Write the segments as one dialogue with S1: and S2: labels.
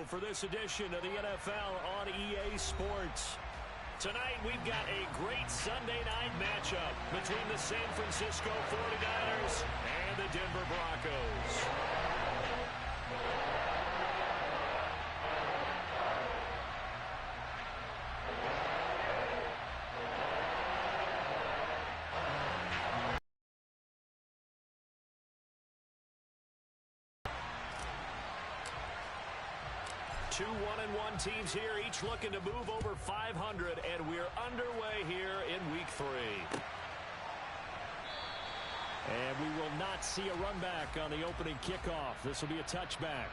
S1: for this edition of the NFL on EA Sports. Tonight, we've got a great Sunday night matchup between the San Francisco 49ers and the Denver Broncos. Two 1-1 teams here, each looking to move over 500, and we're underway here in Week 3. And we will not see a run back on the opening kickoff. This will be a touchback.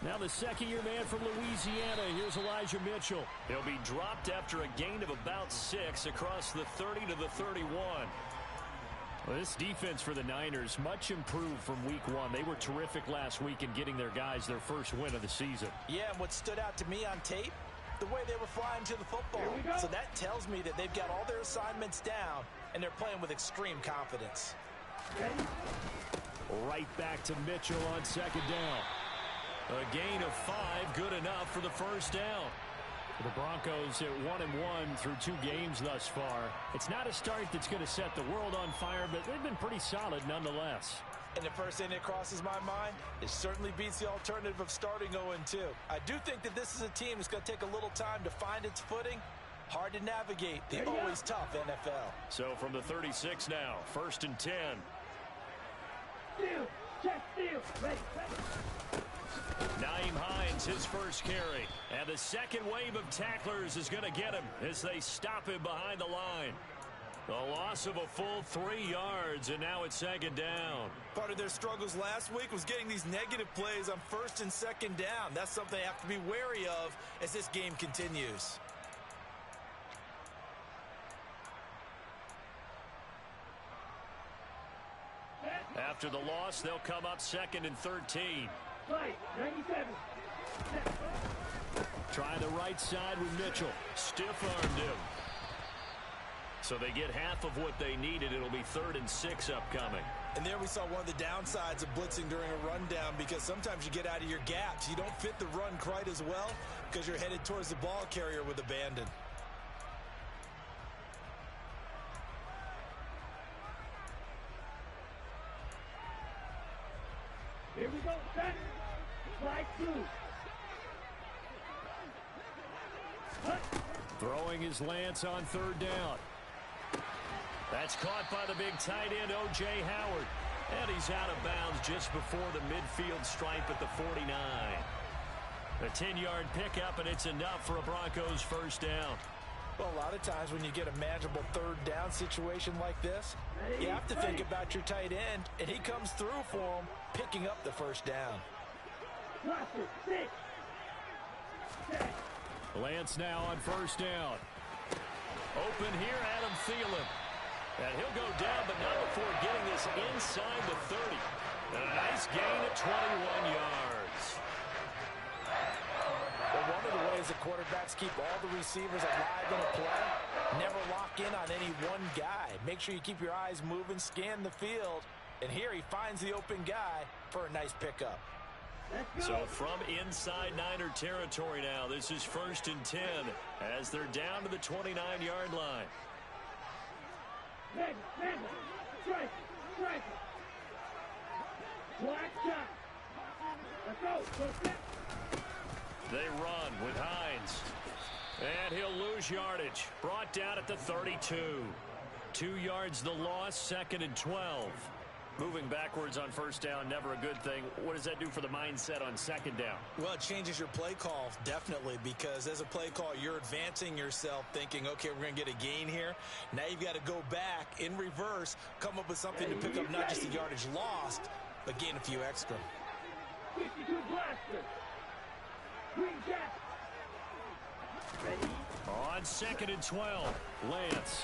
S1: Now the second-year man from Louisiana, here's Elijah Mitchell. He'll be dropped after a gain of about 6 across the 30 to the 31. Well, this defense for the Niners, much improved from Week 1. They were terrific last week in getting their guys their first win of the season.
S2: Yeah, and what stood out to me on tape, the way they were flying to the football. So that tells me that they've got all their assignments down, and they're playing with extreme confidence.
S1: Right back to Mitchell on second down. A gain of 5, good enough for the first down. The Broncos at 1-1 through 2 games thus far. It's not a start that's going to set the world on fire, but they've been pretty solid nonetheless.
S2: And the first thing that crosses my mind, it certainly beats the alternative of starting 0-2. I do think that this is a team that's going to take a little time to find its footing. Hard to navigate the always tough NFL.
S1: So from the 36 now, 1st and 10.
S3: Steal, check, steal, ready.
S1: Nyheim Hines, his first carry. And the second wave of tacklers is going to get him as they stop him behind the line. A loss of a full 3 yards, and now it's second down.
S2: Part of their struggles last week was getting these negative plays on 1st and 2nd down. That's something they have to be wary of as this game continues.
S1: After the loss, they'll come up 2nd and 13.
S3: Right, 97.
S1: Try the right side with Mitchell. Stiff-armed him. So they get half of what they needed. It'll be 3rd and 6 upcoming.
S2: And there we saw one of the downsides of blitzing during a rundown, because sometimes you get out of your gaps. You don't fit the run quite as well because you're headed towards the ball carrier with abandon.
S3: Here we go, set. Slide through.
S1: Throwing his Lance on 3rd down. That's caught by the big tight end, O.J. Howard. And he's out of bounds just before the midfield stripe at the 49. A 10-yard pickup, and it's enough for a Broncos first down.
S2: Well, a lot of times when you get a manageable 3rd down situation like this, you have to think about your tight end, and he comes through for him, picking up the first down.
S1: Lance now on 1st down. Open here, Adam Thielen. And he'll go down, but not before getting this inside the 30. And a nice gain of 21 yards.
S2: Well, one of the ways that quarterbacks keep all the receivers alive in a play, never lock in on any one guy. Make sure you keep your eyes moving, scan the field. And here he finds the open guy for a nice pickup.
S1: So from inside Niner territory now, this is 1st and 10 as they're down to the 29-yard line.
S3: Strike. Black shot. Let's go.
S1: They run with Hines. And he'll lose yardage. Brought down at the 32. 2 yards the loss, 2nd and 12. Moving backwards on 1st down, never a good thing. What does that do for the mindset on 2nd down?
S2: Well, it changes your play call, definitely, because as a play call, you're advancing yourself thinking, okay, we're going to get a gain here. Now you've got to go back in reverse, come up with something to pick up not just the yardage lost, but gain a few extra.
S3: 52 blaster. Green jack. Ready?
S1: On 2nd and 12, Lance.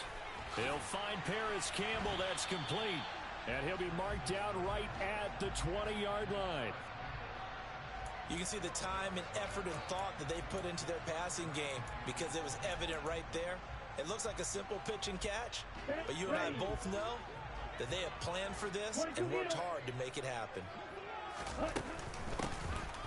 S1: He'll find Paris Campbell. That's complete. And he'll be marked down right at the 20-yard line.
S2: You can see the time and effort and thought that they put into their passing game because it was evident right there. It looks like a simple pitch and catch, but you and I both know that they have planned for this and worked hard to make it happen.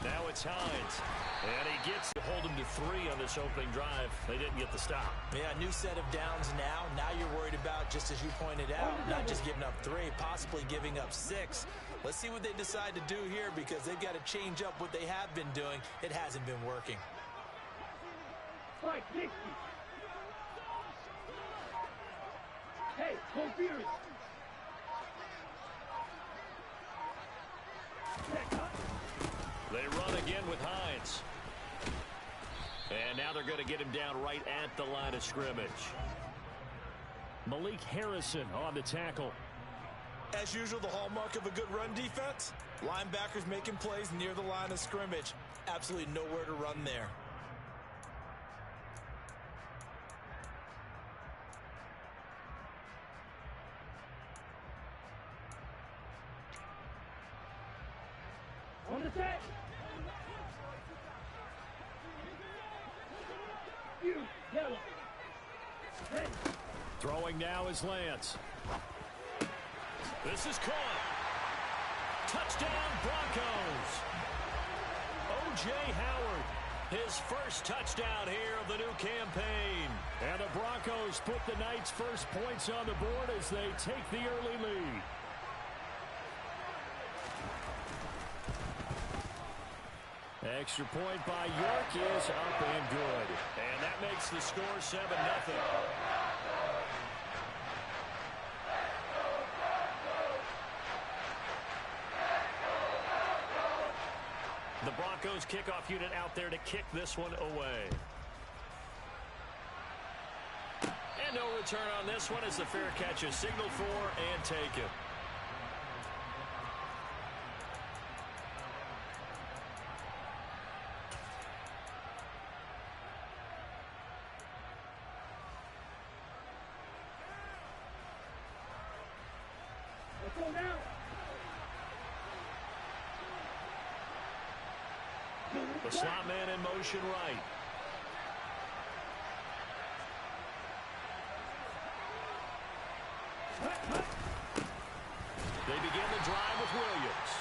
S1: Now it's Hines. And he gets to hold him to 3 on this opening drive. They didn't get the stop.
S2: Yeah, new set of downs now. Now you're worried about, just as you pointed out, not just giving up 3, possibly giving up 6. Let's see what they decide to do here because they've got to change up what they have been doing. It hasn't been working.
S3: Fight 60. Hey, go Fury.
S1: They run again with Hines. And now they're going to get him down right at the line of scrimmage. Malik Harrison on the tackle.
S2: As usual, the hallmark of a good run defense, linebackers making plays near the line of scrimmage. Absolutely nowhere to run there.
S3: On the set. You, yellow. Hey.
S1: Throwing now is Lance. This is caught. Touchdown, Broncos. O.J. Howard, his first touchdown here of the new campaign. And the Broncos put the Knights' first points on the board as they take the early lead. Extra point by York is up and good. And that makes the score 7-0. The Broncos kickoff unit out there to kick this one away. And no return on this one as the fair catch is signaled for and taken.
S3: Let's go now.
S1: The slot man in motion right. They begin the drive with Williams.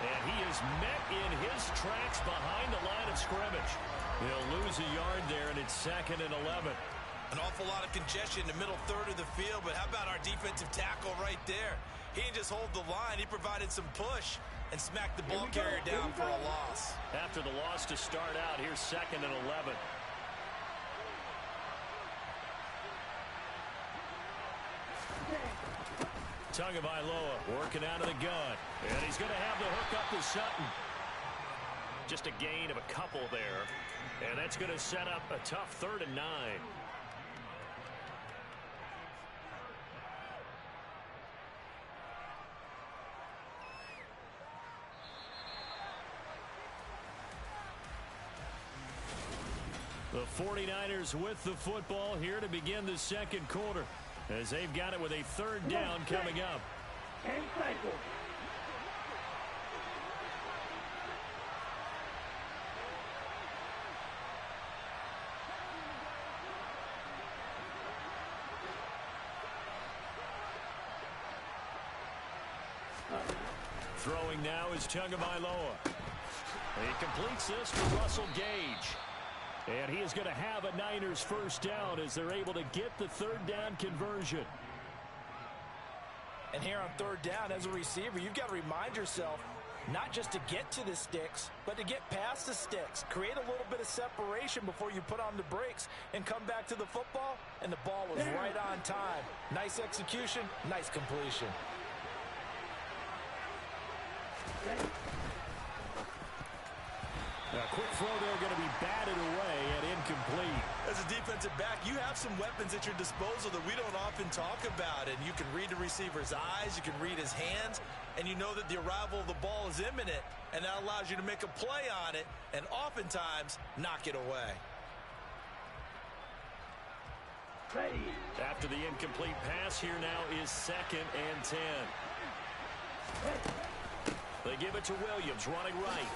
S1: And he is met in his tracks behind the line of scrimmage. They'll lose a yard there, and it's 2nd and 11.
S2: An awful lot of congestion in the middle third of the field, but how about our defensive tackle right there? He didn't just hold the line. He provided some push and smacked the ball carrier down for a loss.
S1: After the loss to start out, here's 2nd and 11. Tagovailoa working out of the gun. And he's going to have the hook up to Sutton. Just a gain of a couple there. And that's going to set up a tough 3rd and 9. The 49ers with the football here to begin the 2nd quarter as they've got it with a 3rd down coming up.
S3: And cycle.
S1: Throwing now is Tagovailoa. He completes this to Russell Gage. And he is going to have a Niners first down as they're able to get the 3rd down conversion.
S2: And here on 3rd down, as a receiver, you've got to remind yourself not just to get to the sticks, but to get past the sticks. Create a little bit of separation before you put on the brakes and come back to the football. And the ball was right on time. Nice execution, nice completion.
S1: A quick throw there going to be batted away and incomplete.
S2: As a defensive back, you have some weapons at your disposal that we don't often talk about. And you can read the receiver's eyes, you can read his hands, and you know that the arrival of the ball is imminent. And that allows you to make a play on it and oftentimes knock it away.
S3: Ready.
S1: After the incomplete pass, here now is 2nd and 10. They give it to Williams, running right.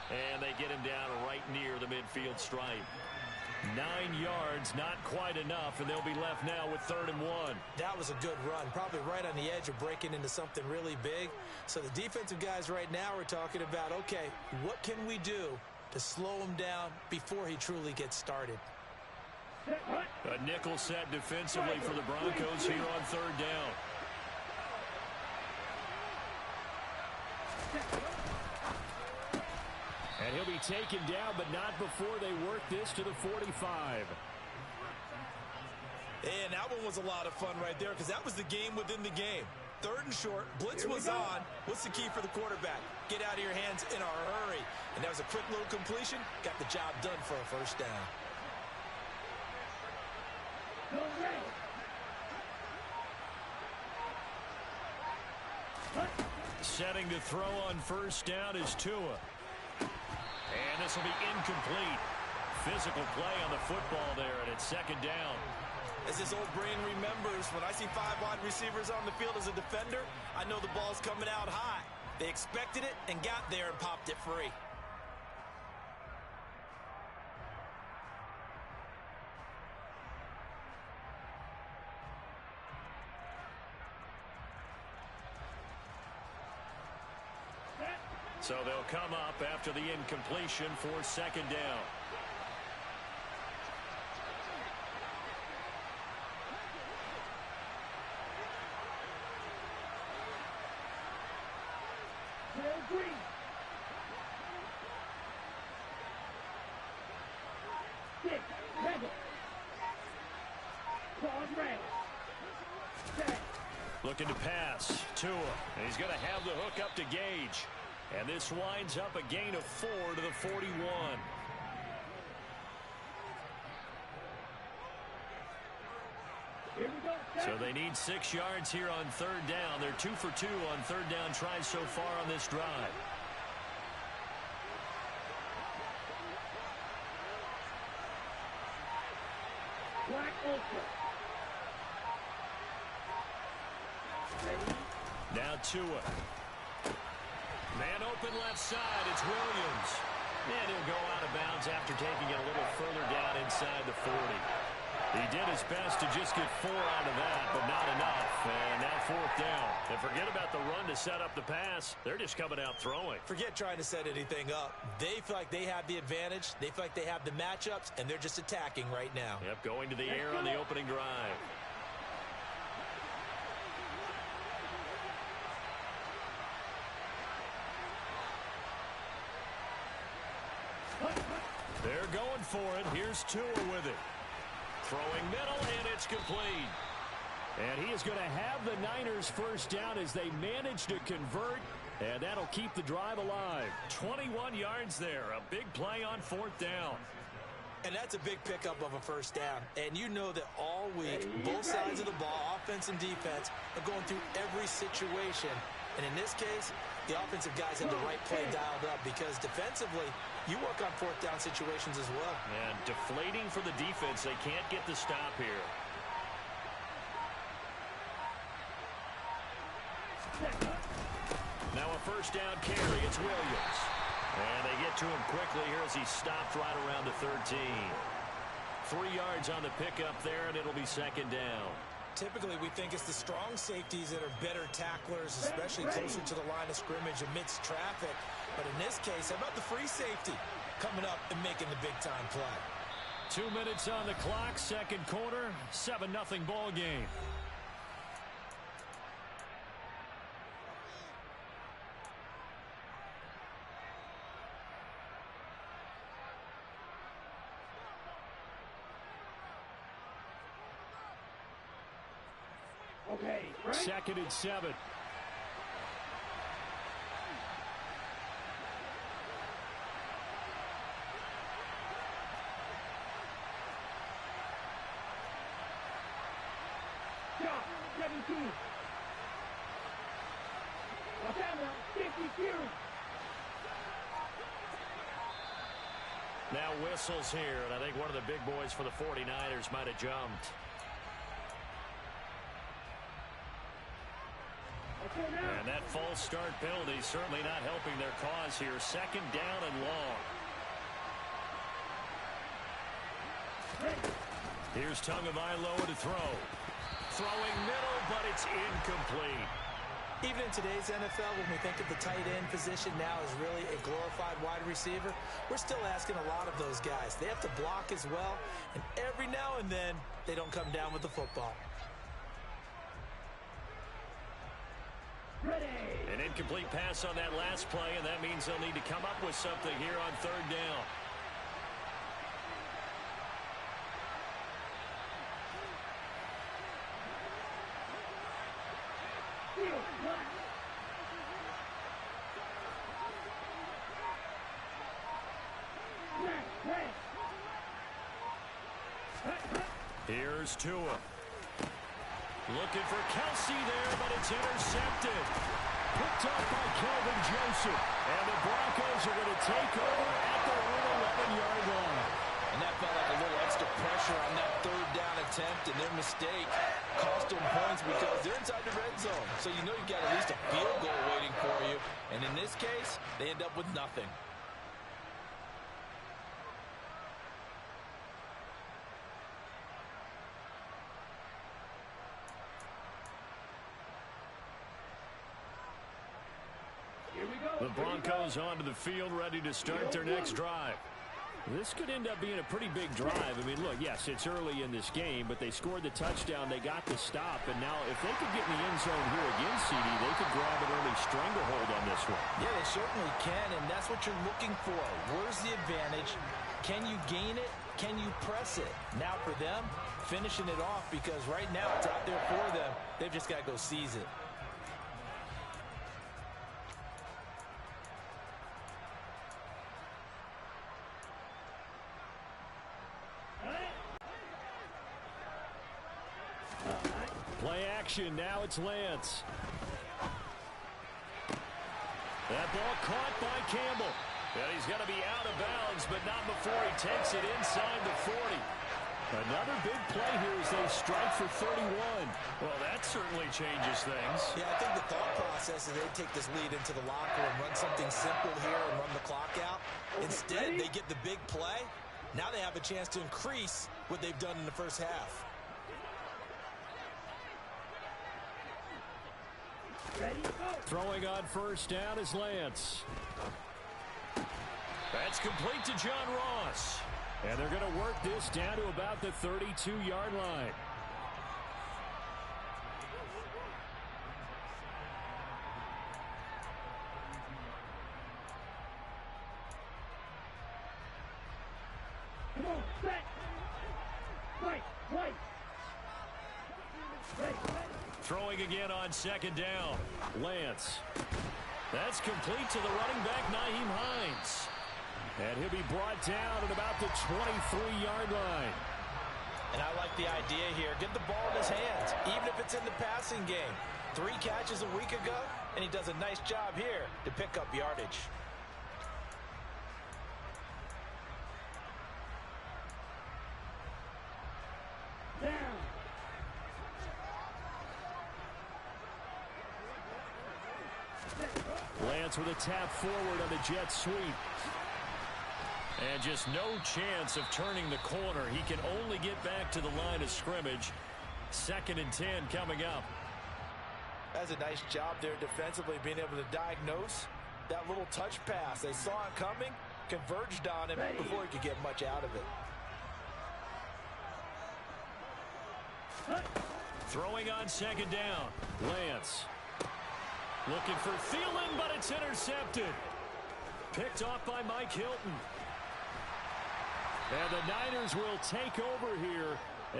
S1: And they get him down right near the midfield stripe. 9 yards, not quite enough, and they'll be left now with 3rd and 1.
S2: That was a good run, probably right on the edge of breaking into something really big. So the defensive guys right now are talking about, okay, what can we do to slow him down before he truly gets started?
S1: A nickel set defensively for the Broncos here on 3rd down. And he'll be taken down, but not before they work this to the 45.
S2: And that one was a lot of fun right there because that was the game within the game. 3rd and short, blitz was on. What's the key for the quarterback? Get out of your hands in a hurry. And that was a quick little completion. Got the job done for a 1st down.
S1: Setting to throw on 1st down is Tua. And this will be incomplete. Physical play on the football there, and it's 2nd down.
S2: As his old brain remembers, when I see 5 wide receivers on the field as a defender, I know the ball's coming out high. They expected it and got there and popped it free.
S1: So they'll come up after the incompletion for 2nd down.
S3: Green. Six. Rebel. Cross red.
S1: Looking to pass. Tua. And he's going to have the hook up to Gage. And this winds up a gain of 4 to the 41.
S3: Here we go.
S1: So they need 6 yards here on 3rd down. They're 2 for 2 on 3rd down tries so far on this drive.
S3: Black Ultra.
S1: Now Tua. Man open left side. It's Williams. And he'll go out of bounds after taking it a little further down inside the 40. He did his best to just get 4 out of that, but not enough. And now 4th down. And forget about the run to set up the pass. They're just coming out throwing.
S2: Forget trying to set anything up. They feel like they have the advantage. They feel like they have the matchups, and they're just attacking right now.
S1: Yep, going to the air on the opening drive. They're going for it. Here's Tua with it. Throwing middle, and it's complete. And he is going to have the Niners 1st down as they manage to convert, and that'll keep the drive alive. 21 yards there. A big play on 4th down.
S2: And that's a big pickup of a 1st down. And you know that all week, both sides of the ball, offense and defense, are going through every situation. And in this case, the offensive guys have the right play dialed up because defensively, you work on 4th down situations as well.
S1: And deflating for the defense. They can't get the stop here. Now a 1st down carry. It's Williams. And they get to him quickly here as he stopped right around the 13. 3 yards on the pickup there, and it'll be 2nd down.
S2: Typically, we think it's the strong safeties that are better tacklers, especially closer to the line of scrimmage amidst traffic. But in this case, how about the free safety coming up and making the big-time play?
S1: 2 minutes on the clock, 2nd quarter, 7-0 ball game.
S3: Okay, right?
S1: 2nd and 7.
S3: Shot, 17. Watch out now, 52.
S1: Now whistles here, and I think one of the big boys for the 49ers might have jumped. And that false start penalty certainly not helping their cause here. Second down and long. Here's Tagovailoa to throw. Throwing middle, but it's incomplete.
S2: Even in today's NFL, when we think of the tight end position now as really a glorified wide receiver, we're still asking a lot of those guys. They have to block as well, and every now and then, they don't come down with the football.
S1: An incomplete pass on that last play, and that means they'll need to come up with something here on third down. Here's Tua. Looking for Kelsey there, but it's intercepted. Picked up by Kelvin Joseph. And the Broncos are going to take over at their own 11-yard line.
S2: And that felt like a little extra pressure on that third down attempt, and their mistake cost them points because they're inside the red zone. So you know you've got at least a field goal waiting for you. And in this case, they end up with nothing.
S1: The Broncos onto the field, ready to start their next drive. This could end up being a pretty big drive. I mean, look, yes, it's early in this game, but they scored the touchdown. They got the stop, and now if they could get in the end zone here again, CD, they could grab an early stranglehold on this one.
S2: Yeah, they certainly can, and that's what you're looking for. Where's the advantage? Can you gain it? Can you press it? Now for them, finishing it off, because right now it's out there for them. They've just got to go seize it.
S1: Play action. Now it's Lance. That ball caught by Campbell. And he's going to be out of bounds, but not before he takes it inside the 40. Another big play here as they strike for 31. Well, that certainly changes things.
S2: Yeah, I think the thought process is they take this lead into the locker and run something simple here and run the clock out. Instead, they get the big play. Now they have a chance to increase what they've done in the first half.
S1: Throwing on first down is Lance. That's complete to John Ross. And they're going to work this down to about the 32-yard line.
S3: Come on, set. Right.
S1: Throwing again on second down. Lance. That's complete to the running back, Nyheim Hines. And he'll be brought down at about the 23-yard line.
S2: And I like the idea here. Get the ball in his hands, even if it's in the passing game. 3 catches a week ago, and he does a nice job here to pick up yardage.
S3: Down.
S1: Lance with a tap forward on the jet sweep. And just no chance of turning the corner. He can only get back to the line of scrimmage. 2nd and 10 coming up.
S2: That's a nice job there defensively, being able to diagnose that little touch pass. They saw it coming, converged on him before he could get much out of it.
S1: Throwing on second down. Lance. Looking for Thielen, but it's intercepted. Picked off by Mike Hilton. And the Niners will take over here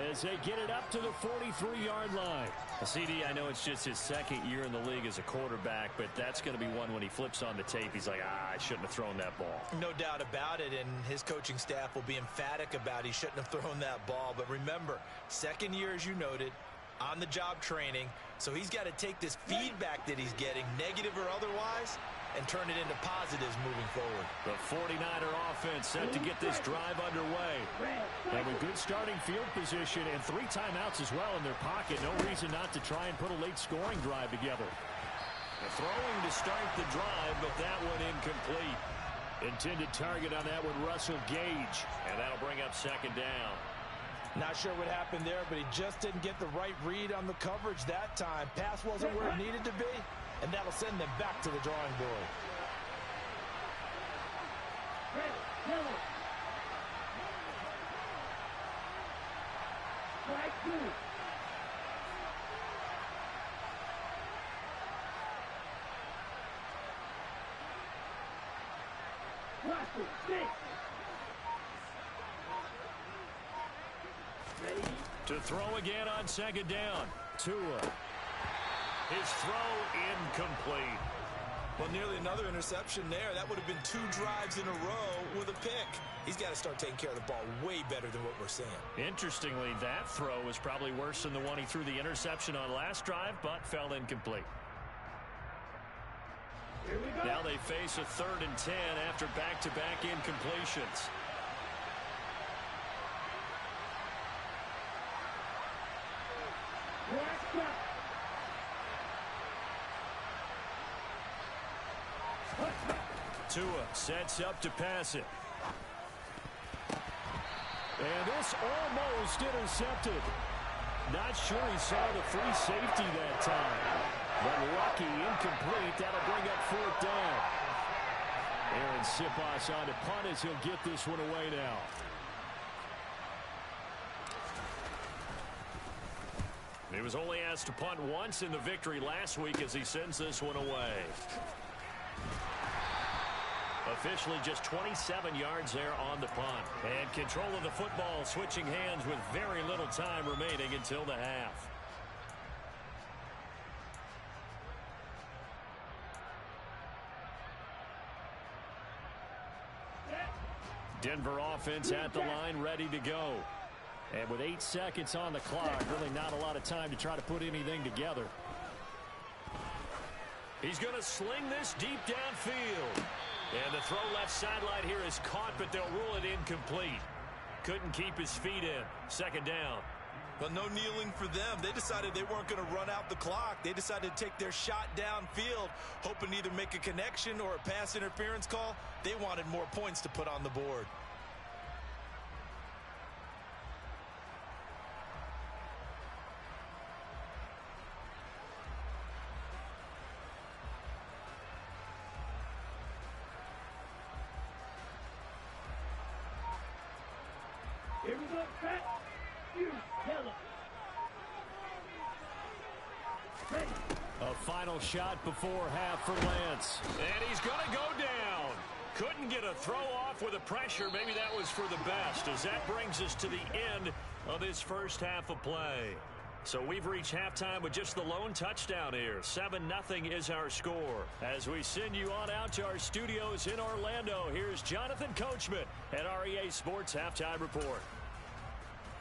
S1: as they get it up to the 43-yard line. CD, I know it's just his 2nd year in the league as a quarterback, but that's going to be one when he flips on the tape. He's like, I shouldn't have thrown that ball.
S2: No doubt about it, and his coaching staff will be emphatic about he shouldn't have thrown that ball. But remember, 2nd year, as you noted, on the job training, so he's got to take this feedback that he's getting, negative or otherwise, and turn it into positives moving forward.
S1: The 49er offense set to get this drive underway. And with good starting field position and 3 timeouts as well in their pocket, no reason not to try and put a late scoring drive together. The throwing to start the drive, but that one incomplete. Intended target on that one, Russell Gage. And that'll bring up second down.
S2: Not sure what happened there, but he just didn't get the right read on the coverage that time. Pass wasn't where it needed to be, and that'll send them back to the drawing board.
S3: Strike 2. Russell, 6. Ready?
S1: To throw again on second down. Tua. His throw incomplete.
S2: Well, nearly another interception there. That would have been 2 drives in a row with a pick. He's got to start taking care of the ball way better than what we're seeing.
S1: Interestingly, that throw was probably worse than the one he threw the interception on last drive, but fell incomplete.
S3: Here we go.
S1: Now they face a 3rd and 10 after back-to-back incompletions.
S3: Watch out.
S1: Tua sets up to pass it. And this almost intercepted. Not sure he saw the free safety that time. But lucky, incomplete. That'll bring up 4th down. Aaron Siposs on to punt as he'll get this one away now. He was only asked to punt once in the victory last week as he sends this one away. Officially just 27 yards there on the punt. And control of the football switching hands with very little time remaining until the half. Denver offense at the line, ready to go. And with 8 seconds on the clock, really not a lot of time to try to put anything together. He's going to sling this deep downfield. And the throw left sideline here is caught, but they'll rule it incomplete. Couldn't keep his feet in. Second down.
S2: Well, no kneeling for them. They decided they weren't going to run out the clock. They decided to take their shot downfield, hoping to either make a connection or a pass interference call. They wanted more points to put on the board.
S3: Here we go, Pat. You tell him.
S1: A final shot before half for Lance. And he's going to go down. Couldn't get a throw off with the pressure. Maybe that was for the best, as that brings us to the end of this first half of play. So we've reached halftime with just the lone touchdown here. 7-0 is our score. As we send you on out to our studios in Orlando, here's Jonathan Coachman at REA Sports Halftime Report.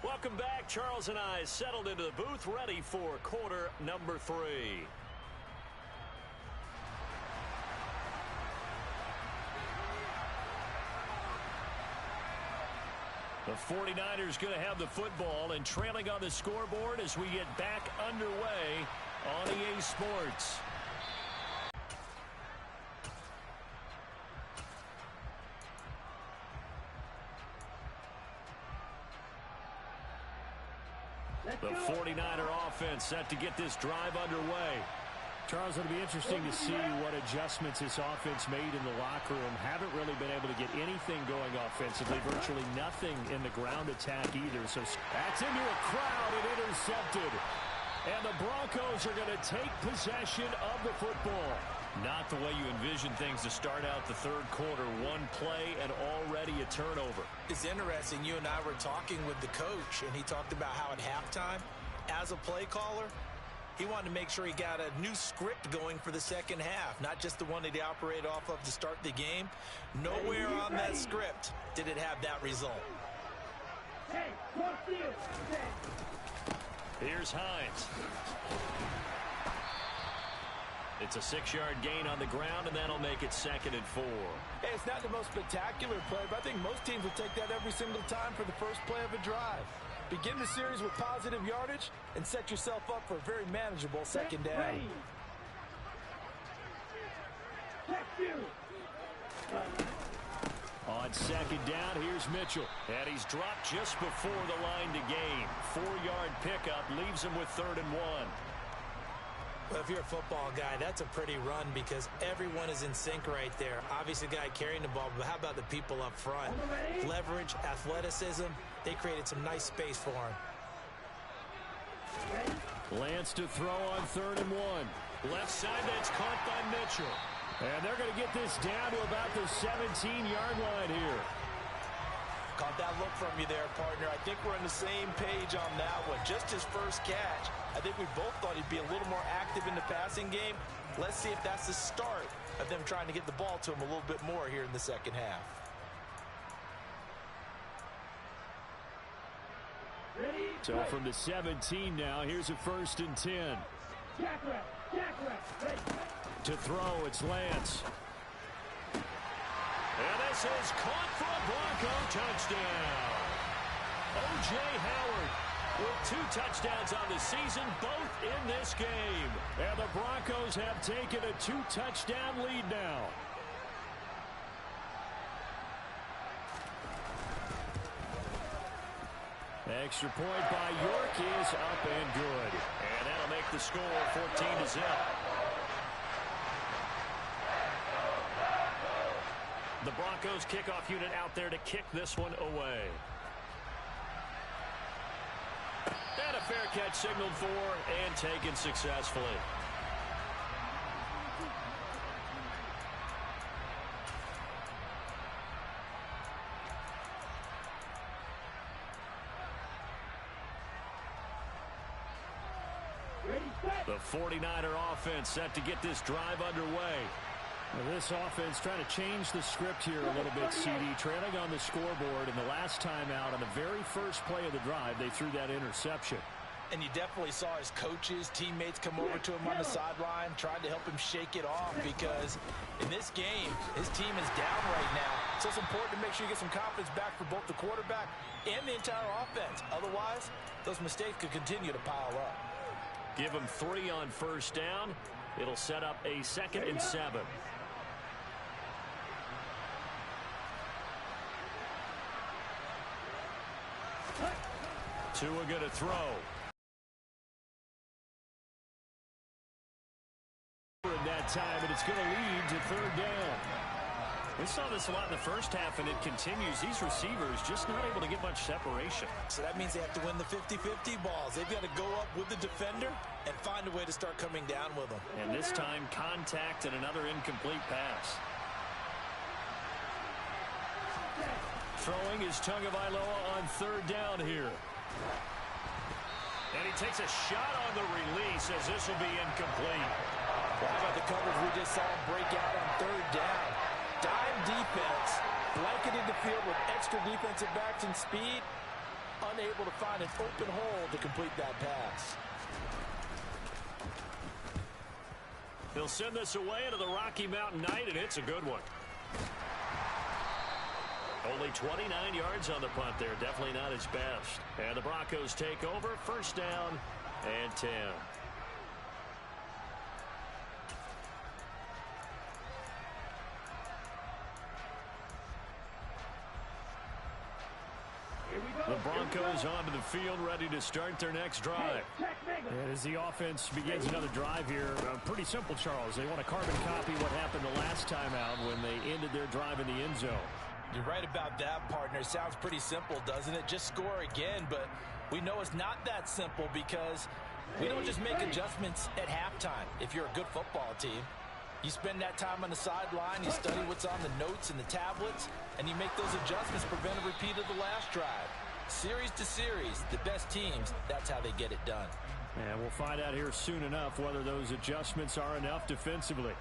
S1: Welcome back. Charles and I settled into the booth, ready for quarter number 3. The 49ers going to have the football and trailing on the scoreboard as we get back underway on EA Sports. The 49er offense set to get this drive underway. Charles, it'll be interesting to see what adjustments this offense made in the locker room. Haven't really been able to get anything going offensively. Virtually nothing in the ground attack either. So that's into a crowd and intercepted. And the Broncos are going to take possession of the football. Not the way you envision things to start out the third quarter. One play and already a turnover.
S2: It's interesting. You and I were talking with the coach, and he talked about how at halftime, as a play caller, he wanted to make sure he got a new script going for the second half, not just the one that he operated off of to start the game. Nowhere on that script did it have that result.
S3: Hey, cross field. Hey.
S1: Here's Hines. It's a 6-yard gain on the ground, and that'll make it 2nd and 4.
S2: Hey, it's not the most spectacular play, but I think most teams will take that every single time for the first play of a drive. Begin the series with positive yardage and set yourself up for a very manageable second down.
S1: On 2nd down, here's Mitchell. And he's dropped just before the line to gain. 4-yard pickup leaves him with 3rd and 1.
S2: Well, if you're a football guy, that's a pretty run because everyone is in sync right there. Obviously, the guy carrying the ball, but how about the people up front? Leverage, athleticism, they created some nice space for him.
S1: Lance to throw on 3rd and 1. Left side, that's caught by Mitchell. And they're going to get this down to about the 17-yard line here.
S2: Caught that look from you there, partner. I think we're on the same page on that one. Just his first catch. I think we both thought he'd be a little more active in the passing game. Let's see if that's the start of them trying to get the ball to him a little bit more here in the second half.
S1: So from the 17 now, here's a 1st and 10. To throw, it's Lance. And this is caught for a Bronco touchdown. O.J. Howard with 2 touchdowns on the season, both in this game. And the Broncos have taken a 2-touchdown lead now. Extra point by York is up and good. And that'll make the score 14-0. The Broncos kickoff unit out there to kick this one away. And a fair catch signaled for and taken successfully. The 49er offense set to get this drive underway. Well, this offense trying to change the script here a little bit, CD. Trailing on the scoreboard, and the last time out on the very first play of the drive, they threw that interception.
S2: And you definitely saw his coaches, teammates come over to him on the sideline, trying to help him shake it off because in this game, his team is down right now. So it's important to make sure you get some confidence back for both the quarterback and the entire offense. Otherwise, those mistakes could continue to pile up.
S1: Give him 3 on 1st down. It'll set up a 2nd and 7. Tua going to throw. In that time, and it's going to lead to 3rd down. We saw this a lot in the first half, and it continues. These receivers just not able to get much separation.
S2: So that means they have to win the 50-50 balls. They've got to go up with the defender and find a way to start coming down with them.
S1: And this time, contact and another incomplete pass. Throwing is Tagovailoa on 3rd down here. And he takes a shot on the release as this will be incomplete.
S2: How about the coverage we just saw him break out on 3rd down? Dime defense, blanketed the field with extra defensive backs and speed, unable to find an open hole to complete that pass.
S1: He'll send this away into the Rocky Mountain Night, and it's a good one. Only 29 yards on the punt there. Definitely not his best. And the Broncos take over. 1st down and 10. The Broncos onto the field, ready to start their next drive. And as the offense begins another drive here, pretty simple, Charles. They want to carbon copy what happened the last time out when they ended their drive in the end zone.
S2: You're right about that, partner. Sounds pretty simple, doesn't it? Just score again, but we know it's not that simple because we don't just make adjustments at halftime. If you're a good football team, you spend that time on the sideline, you study what's on the notes and the tablets, and you make those adjustments to prevent a repeat of the last drive. Series to series, the best teams, that's how they get it done.
S1: And we'll find out here soon enough whether those adjustments are enough defensively.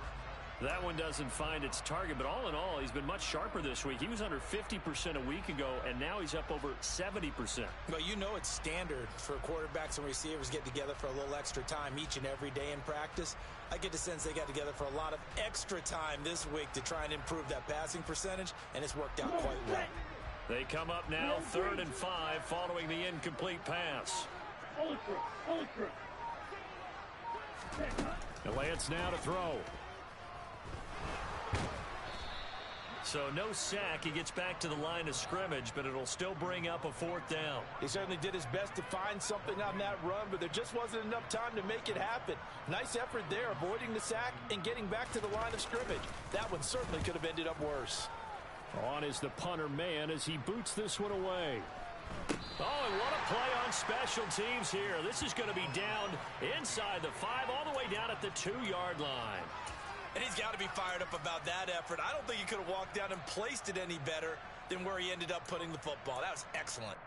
S1: That one doesn't find its target, but all in all, he's been much sharper this week. He was under 50% a week ago, and now he's up over 70%.
S2: Well, you know it's standard for quarterbacks and receivers get together for a little extra time each and every day in practice. I get the sense they got together for a lot of extra time this week to try and improve that passing percentage, and it's worked out quite well.
S1: They come up now 3rd and 5 following the incomplete pass. Lance now to throw. So no sack. He gets back to the line of scrimmage, but it'll still bring up a 4th down.
S2: He certainly did his best to find something on that run, but there just wasn't enough time to make it happen. Nice effort there, avoiding the sack and getting back to the line of scrimmage. That one certainly could have ended up worse.
S1: On is the punter man as he boots this one away. Oh, and what a play on special teams here. This is going to be down inside the 5, all the way down at the 2-yard line.
S2: And he's got to be fired up about that effort. I don't think he could have walked down and placed it any better than where he ended up putting the football. That was excellent.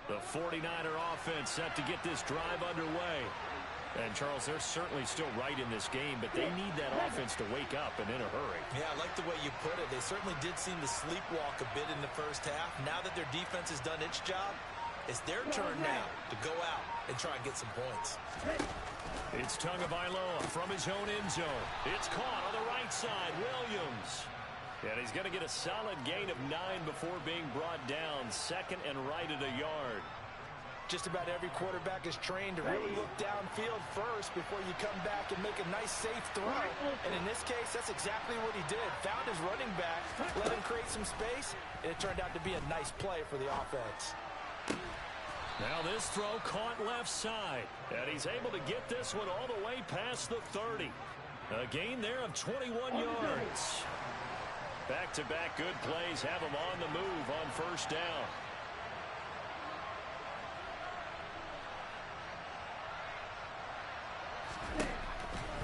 S1: The 49er offense set to get this drive underway. And, Charles, they're certainly still right in this game, but they need that offense to wake up and in a hurry.
S2: Yeah, I like the way you put it. They certainly did seem to sleepwalk a bit in the first half. Now that their defense has done its job, it's their turn now to go out and try and get some points.
S1: It's Tagovailoa from his own end zone. It's caught on the right side. Williams. And he's going to get a solid gain of 9 before being brought down. 2nd and right at a yard.
S2: Just about every quarterback is trained to really look downfield first before you come back and make a nice, safe throw. And in this case, that's exactly what he did. Found his running back, let him create some space, and it turned out to be a nice play for the offense.
S1: Now this throw caught left side. And he's able to get this one all the way past the 30. A gain there of 21 yards. Back-to-back good plays have him on the move on 1st down.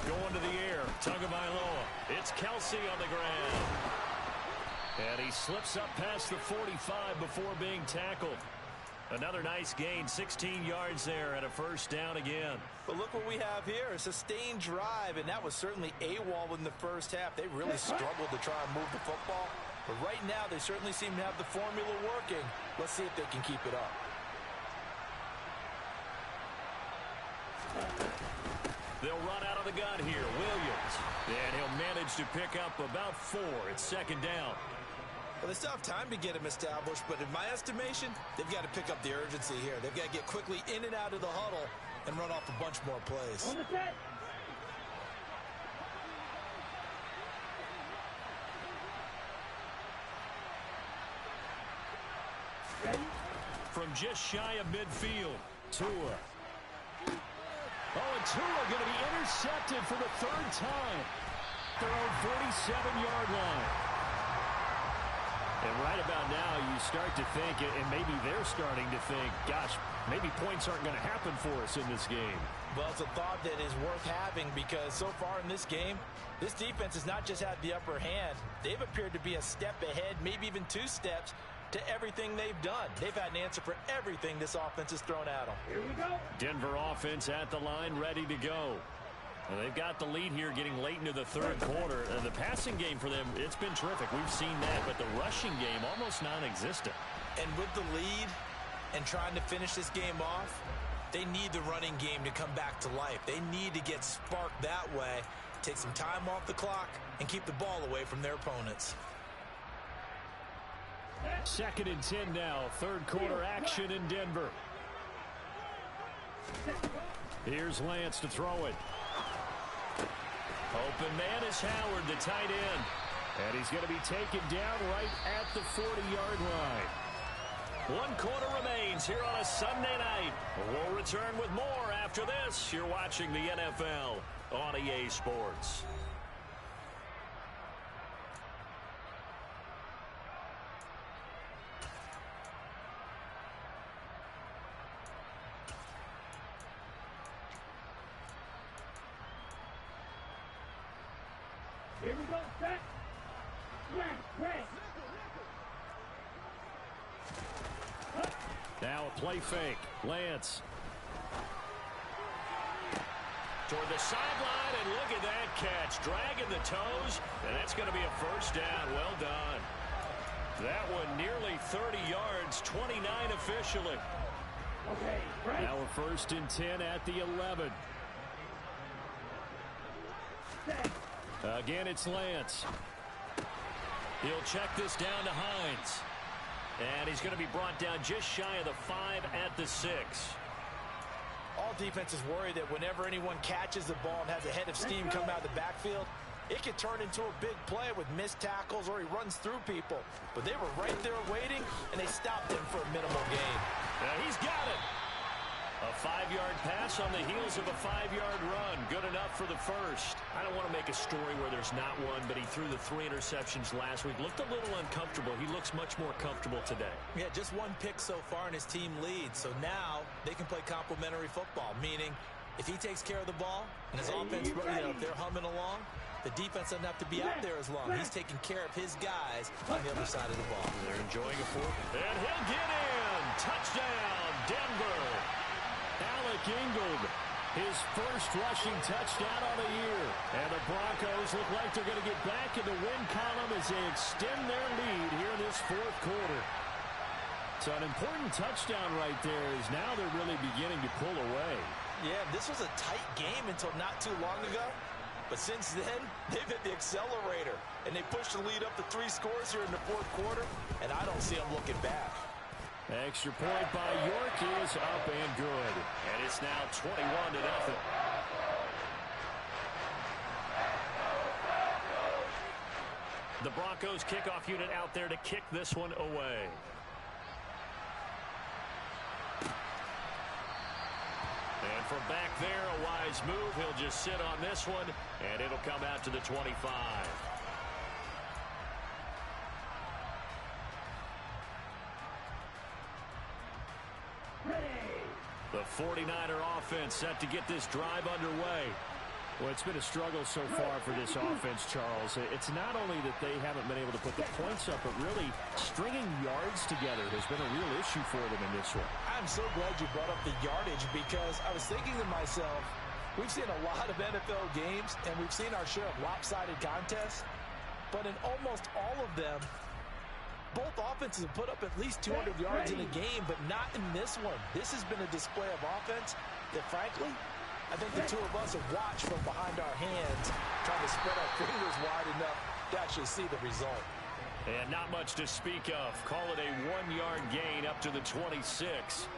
S1: Going to the air, Tagovailoa. It's Kelsey on the ground. And he slips up past the 45 before being tackled. Another nice gain, 16 yards there and a 1st down again.
S2: But look what we have here, a sustained drive, and that was certainly AWOL in the first half. They really struggled to try and move the football. But right now, they certainly seem to have the formula working. Let's see if they can keep it up.
S1: They'll run out of the gun here. Williams. And he'll manage to pick up about 4. It's 2nd down.
S2: Well, they still have time to get him established, but in my estimation, they've got to pick up the urgency here. They've got to get quickly in and out of the huddle and run off a bunch more plays.
S3: On the set.
S1: From just shy of midfield, Tua. Oh, and Tua going to be intercepted for the 3rd time. Their own 47-yard line. And right about now, you start to think, and maybe they're starting to think, gosh, maybe points aren't going to happen for us in this game.
S2: Well, it's a thought that is worth having because so far in this game, this defense has not just had the upper hand. They've appeared to be a step ahead, maybe even 2 steps, to everything they've done. They've had an answer for everything this offense has thrown at them.
S3: Here we go.
S1: Denver offense at the line, ready to go. And they've got the lead here getting late into the 3rd quarter. The passing game for them, it's been terrific. We've seen that, but the rushing game almost non-existent.
S2: And with the lead and trying to finish this game off, they need the running game to come back to life. They need to get sparked that way, take some time off the clock, and keep the ball away from their opponents.
S1: 2nd and 10 now. 3rd quarter action in Denver. Here's Lance to throw it. Open man is Howard, the tight end. And he's going to be taken down right at the 40-yard line. 1 quarter remains here on a Sunday night. We'll return with more after this. You're watching the NFL on EA Sports.
S3: Here we go, set. Smash, press.
S1: Now a play fake. Lance. Toward the sideline, and look at that catch. Dragging the toes, and that's going to be a first down. Well done. That one nearly 30 yards, 29 officially.
S3: Okay, right.
S1: Now we're 1st and 10 at the 11.
S3: Set.
S1: Again, it's Lance. He'll check this down to Hines. And he's going to be brought down just shy of the 5 at the 6.
S2: All defenses worry that whenever anyone catches the ball and has a head of steam come out of the backfield, it could turn into a big play with missed tackles or he runs through people. But they were right there waiting, and they stopped him for a minimal gain.
S1: He's got it. A 5-yard pass on the heels of a 5-yard run. Good enough for the first. I don't want to make a story where there's not one, but he threw the 3 interceptions last week. Looked a little uncomfortable. He looks much more comfortable today.
S2: Yeah, just 1 pick so far, and his team leads. So now they can play complementary football, meaning if he takes care of the ball and his offense, if they're humming along, the defense doesn't have to be out there as long. He's taking care of his guys on the other side of the ball.
S1: They're enjoying a 4. And he'll get in. Touchdown, Denver. Alec Ingold, his first rushing touchdown on the year. And the Broncos look like they're going to get back in the win column as they extend their lead here in this 4th quarter. So an important touchdown right there is now they're really beginning to pull away.
S2: Yeah, this was a tight game until not too long ago. But since then, they've hit the accelerator. And they pushed the lead up to 3 scores here in the 4th quarter. And I don't see them looking back.
S1: Extra point by York is up and good. And it's now 21-0. The Broncos kickoff unit out there to kick this one away. And from back there, a wise move. He'll just sit on this one, and it'll come out to the 25. The 49er offense set to get this drive underway. Well, it's been a struggle so far for this offense, Charles. It's not only that they haven't been able to put the points up, but really stringing yards together has been a real issue for them in this one.
S2: I'm so glad you brought up the yardage because I was thinking to myself, we've seen a lot of NFL games, and we've seen our share of lopsided contests, but in almost all of them, both offenses have put up at least 200 yards in a game, but not in this one. This has been a display of offense that, frankly, I think the two of us have watched from behind our hands, trying to spread our fingers wide enough to actually see the result.
S1: And not much to speak of. Call it a 1-yard gain up to the 26.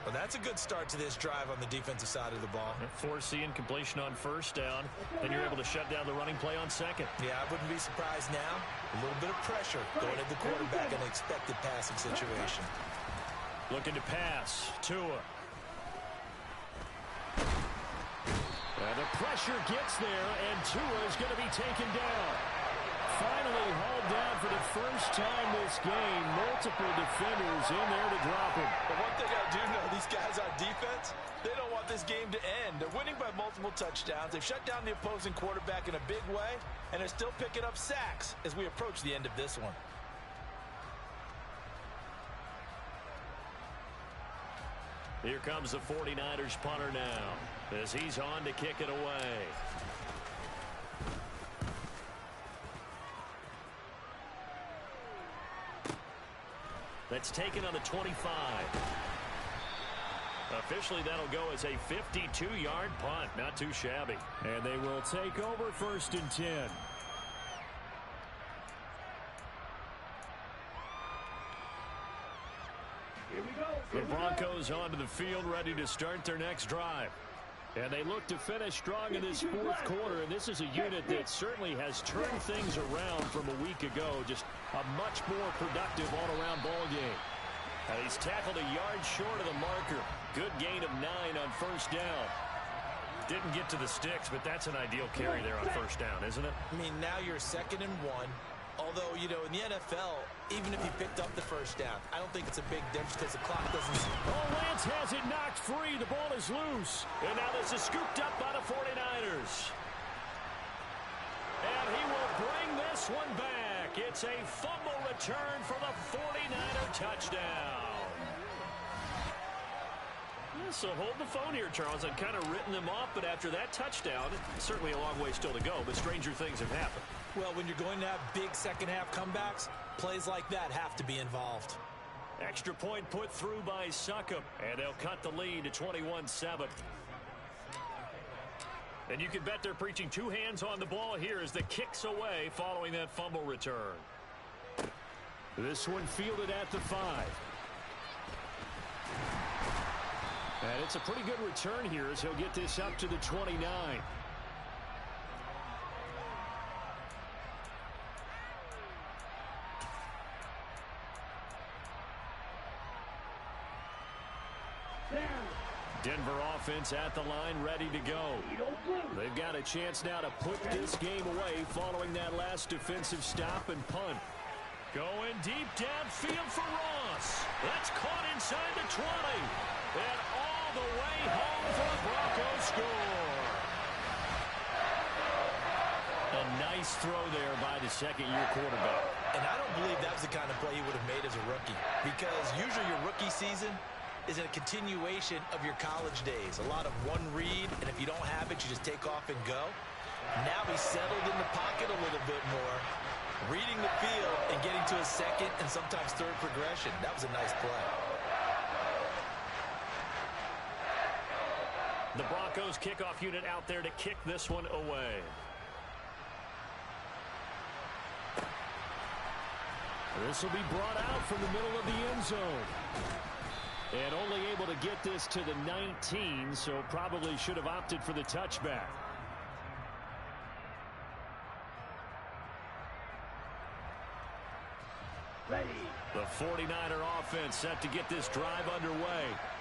S2: Well, that's a good start to this drive on the defensive side of the ball.
S1: Forcing completion on 1st down. Then you're able to shut down the running play on 2nd.
S2: Yeah, I wouldn't be surprised now. A little bit of pressure going at the quarterback in an expected passing situation.
S1: Looking to pass. Tua. And the pressure gets there, and Tua is going to be taken down. Finally hauled down for the first time this game. Multiple defenders in there to drop him.
S2: But one thing I do know, these guys on defense, they don't want this game to end. They're winning by multiple touchdowns. They've shut down the opposing quarterback in a big way, and they're still picking up sacks as we approach the end of this one.
S1: Here comes the 49ers punter now as he's on to kick it away. That's taken on the 25. Officially, that'll go as a 52-yard punt. Not too shabby. And they will take over 1st and 10.
S3: Here we go.
S1: The Broncos onto the field, ready to start their next drive. And they look to finish strong in this 4th quarter. And this is a unit that certainly has turned things around from a week ago. Just a much more productive all-around ball game. And he's tackled a yard short of the marker. Good gain of 9 on 1st down. Didn't get to the sticks, but that's an ideal carry there on 1st down, isn't it?
S2: I mean, now you're 2nd and 1. Although, you know, in the NFL, even if he picked up the 1st down, I don't think it's a big difference because the clock doesn't...
S1: Oh, Lance has it knocked free. The ball is loose. And now this is scooped up by the 49ers. And he will bring this one back. It's a fumble return for the 49er touchdown. So hold the phone here, Charles. I've kind of written them off, but after that touchdown, certainly a long way still to go, but stranger things have happened.
S2: Well, when you're going to have big second-half comebacks, plays like that have to be involved.
S1: Extra point put through by Succop, and they'll cut the lead to 21-7. And you can bet they're preaching two hands on the ball here as the kick's away following that fumble return. This one fielded at the 5. And it's a pretty good return here as he'll get this up to the 29. Denver offense at the line, ready to go. They've got a chance now to put this game away following that last defensive stop and punt. Going deep downfield for Ross. That's caught inside the 20. And all the way home for the Broncos score. A nice throw there by the second-year quarterback.
S2: And I don't believe that was the kind of play he would have made as a rookie, because usually your rookie season is a continuation of your college days. A lot of one read, and if you don't have it, you just take off and go. Now he's settled in the pocket a little bit more, reading the field and getting to a second and sometimes third progression. That was a nice play.
S1: The Broncos kickoff unit out there to kick this one away. This will be brought out from the middle of the end zone. And only able to get this to the 19, so probably should have opted for the touchback.
S3: Ready.
S1: The 49er offense set to get this drive underway.